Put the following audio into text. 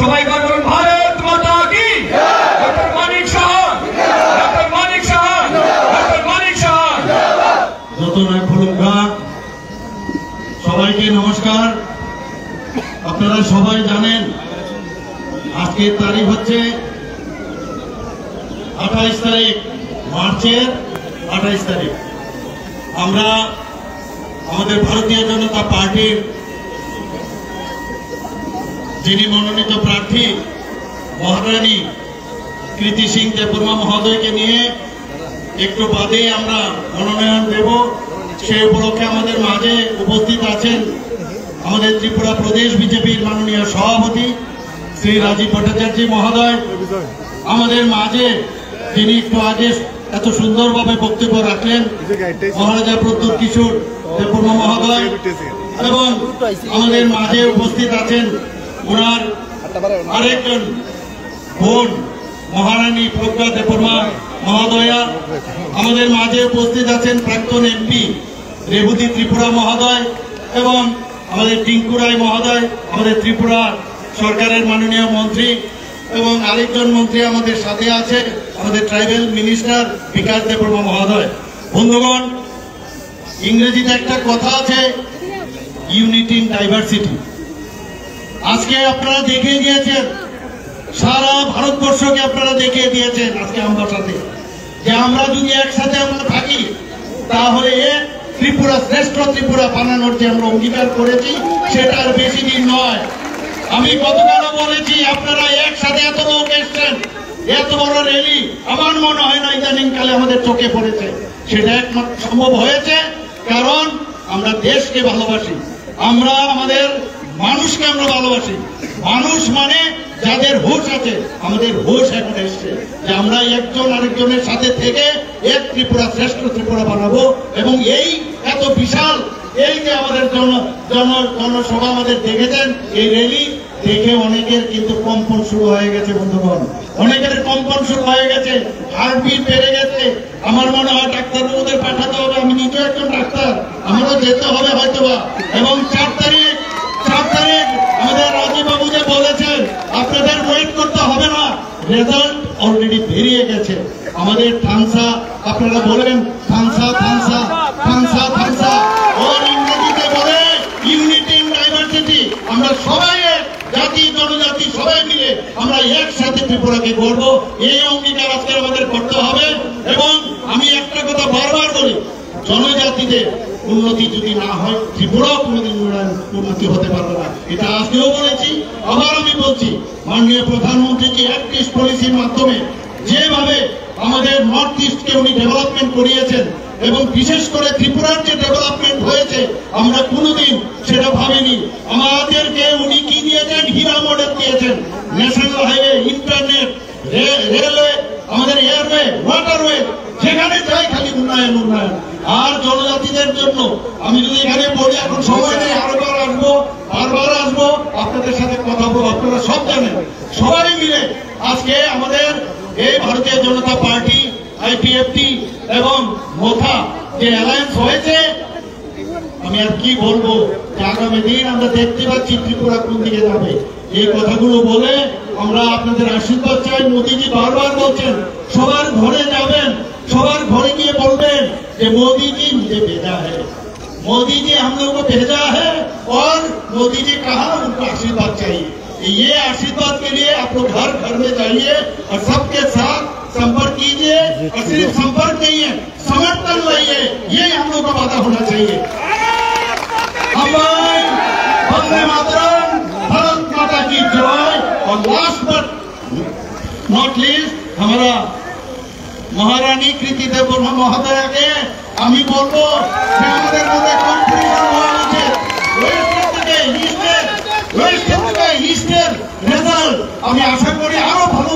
সবাই বলুন ভারত মাতা কি। Doctor Manik Saha, doctor Manik Saha, doctor Manik Saha. যত নয় ফুলুঙ্গা, সবাইকে নমস্কার। আপনারা সবাই জানেন আজকের তারিখ হচ্ছে 28 তারিখ, মার্চের 28 তারিখ। আমরা আমাদের ভারতীয় জনতা পার্টির যিনি মনোনীত প্রার্থী মহারানী কৃতি সিং দেববর্মা মহোদয়কে নিয়ে একটু বাদে আমরা মনোনয়ন দেব। সেই উপলক্ষে আমাদের মাঝে উপস্থিত আছেন আমাদের ত্রিপুরা প্রদেশ বিজেপির মাননীয় সভাপতি শ্রী রাজীব ভট্টাচার্য মহোদয়, আমাদের মাঝে যিনি একটু আগে এত সুন্দরভাবে বক্তব্য রাখলেন মহারাজা প্রদ্যুৎ কিশোর দেববর্মা মহোদয়, এবং আমাদের মাঝে উপস্থিত আছেন ওনার আরেকজন বোন মহারানী প্রজ্ঞা দেববর্মা মহোদয়া। আমাদের মাঝে উপস্থিত আছেন প্রাক্তন এমপি রেবতী ত্রিপুরা মহোদয়, এবং আমাদের টিঙ্কু রায় মহোদয়, আমাদের ত্রিপুরা সরকারের মাননীয় মন্ত্রী, এবং আরেকজন মন্ত্রী আমাদের সাথে আছে আমাদের ট্রাইবেল মিনিস্টার বিকাশ দেববর্মা মহোদয়। বন্ধুগণ, ইংরেজিতে একটা কথা আছে, ইউনিটি ইন ডাইভার্সিটি। আজকে আপনারা দেখিয়ে দিয়েছেন, সারা ভারতবর্ষকে আপনারা দেখিয়ে দিয়েছেন আজকে আমার সাথে, যে আমরা যদি একসাথে আমরা থাকি তাহলে ত্রিপুরা শ্রেষ্ঠ ত্রিপুরা বানানোর যে আমরা অঙ্গীকার করেছি সেটা আর বেশি দিন নয়। আমি গতকালও বলেছি, আপনারা একসাথে এত লোক এসছেন, এত বড় র্যালি আমার মনে হয় না ইদানিং কালে আমাদের চোখে পড়েছে। সেটা একমাত্র সম্ভব হয়েছে কারণ আমরা দেশকে ভালোবাসি, আমরা আমাদের মানুষকে আমরা ভালোবাসি। মানুষ মানে যাদের হুঁশ আছে, আমাদের হুঁশ এখন এসছে যে আমরা একজন আরেকজনের সাথে থেকে এক ত্রিপুরা শ্রেষ্ঠ ত্রিপুরা বানাবো। এবং এই এত বিশাল এই যে আমাদের জনসভা আমাদের দেখেছেন, এই র্যালি দেখে অনেকের কিন্তু কম্পন শুরু হয়ে গেছে। বন্ধুগণ, অনেকের কম্পন শুরু হয়ে গেছে, হার্টবিট বেড়ে গেছে। আমার মনে হয় ডাক্তারবাবুদের পাঠাতে হবে, আমি নিজেও একজন ডাক্তার, আমারও যেতে হবে হয়তোবা। এবং 4 তারিখ আমাদের রাজীব বাবু যে বলেছেন আপনাদের ওয়েট করতে হবে না, রেজাল্ট অলরেডি বেরিয়ে গেছে। আমাদের থানসা, আপনারা বলেন থানসা থানসা থানসা থানসা, ওর ইংরেজিতে বলে ইউনিটি ইন ডাইভার্সিটি। আমরা সবাই জাতি জনজাতি সবাই মিলে আমরা একসাথে ত্রিপুরাকে গড়ব, এই অঙ্গীকার আজকে আমাদের করতে হবে। এবং আমি একটা কথা বারবার বলি, জনজাতিদের উন্নতি যদি না হয় ত্রিপুরাও কোনোদিন উন্নতি হতে পারবে না। এটা আজকেও বলেছি, আবার আমি বলছি, মাননীয় প্রধানমন্ত্রীকে অ্যাক্ট ইস্ট পলিসির মাধ্যমে যেভাবে আমাদের নর্থ ইস্টকে উনি ডেভেলপমেন্ট করিয়েছেন, এবং বিশেষ করে ত্রিপুরার যে ডেভেলপমেন্ট হয়েছে আমরা কোনোদিন সেটা ভাবিনি। আমাদেরকে উনি কি দিয়েছেন? হীরা মডেল দিয়েছেন, ন্যাশনাল হাইওয়ে, ইন্টারনেট, রেলওয়ে, আমাদের এয়ারওয়ে, ওয়াটারওয়ে, যেখানে যাই খালি উন্নয়ন উন্নয়ন। আর জনজাতিদের জন্য আমি যদি এখানে বলি, এখন সময় নেই, বারবার আসবো আপনাদের সাথে কথা বলবো। আপনারা সব জানেন, সবাই মিলে আজকে আমাদের এই ভারতীয় জনতা পার্টি, আইপিএফটি এবং মোথা যে অ্যালায়েন্স হয়েছে, আমি আর কি বলবো, যে আগামী দিন আমরা দেখতে পাচ্ছি ত্রিপুরা কোন দিকে যাবে। এই কথাগুলো বলে আমরা আপনাদের আশীর্বাদ চাই। মোদীজি বারবার বলছেন সবার ঘরে যাবেন, सवार घोड़े की बोलबें कि मोदी जी मुझे भेजा है, मोदी जी हम लोगों को भेजा है और मोदी जी कहा उनको आशीर्वाद चाहिए। ये आशीर्वाद के लिए आप लोग हर घर में जाइए और सबके साथ संपर्क कीजिए और सिर्फ संपर्क नहीं है समर्थन लाइए, ये हम लोग का वादा होना चाहिए। वंदे मातरम, भारत माता की जय। और लास्ट बट नॉट लीस्ट हमारा महारानी कृति देवबर्मा महोदया के আমি বলবো যে আমাদের মধ্যে কম্পিটিশন হওয়া উচিত। ওয়েস্ট থেকে ইস্টের রেজাল্ট আমি আশা করি আরো ভালো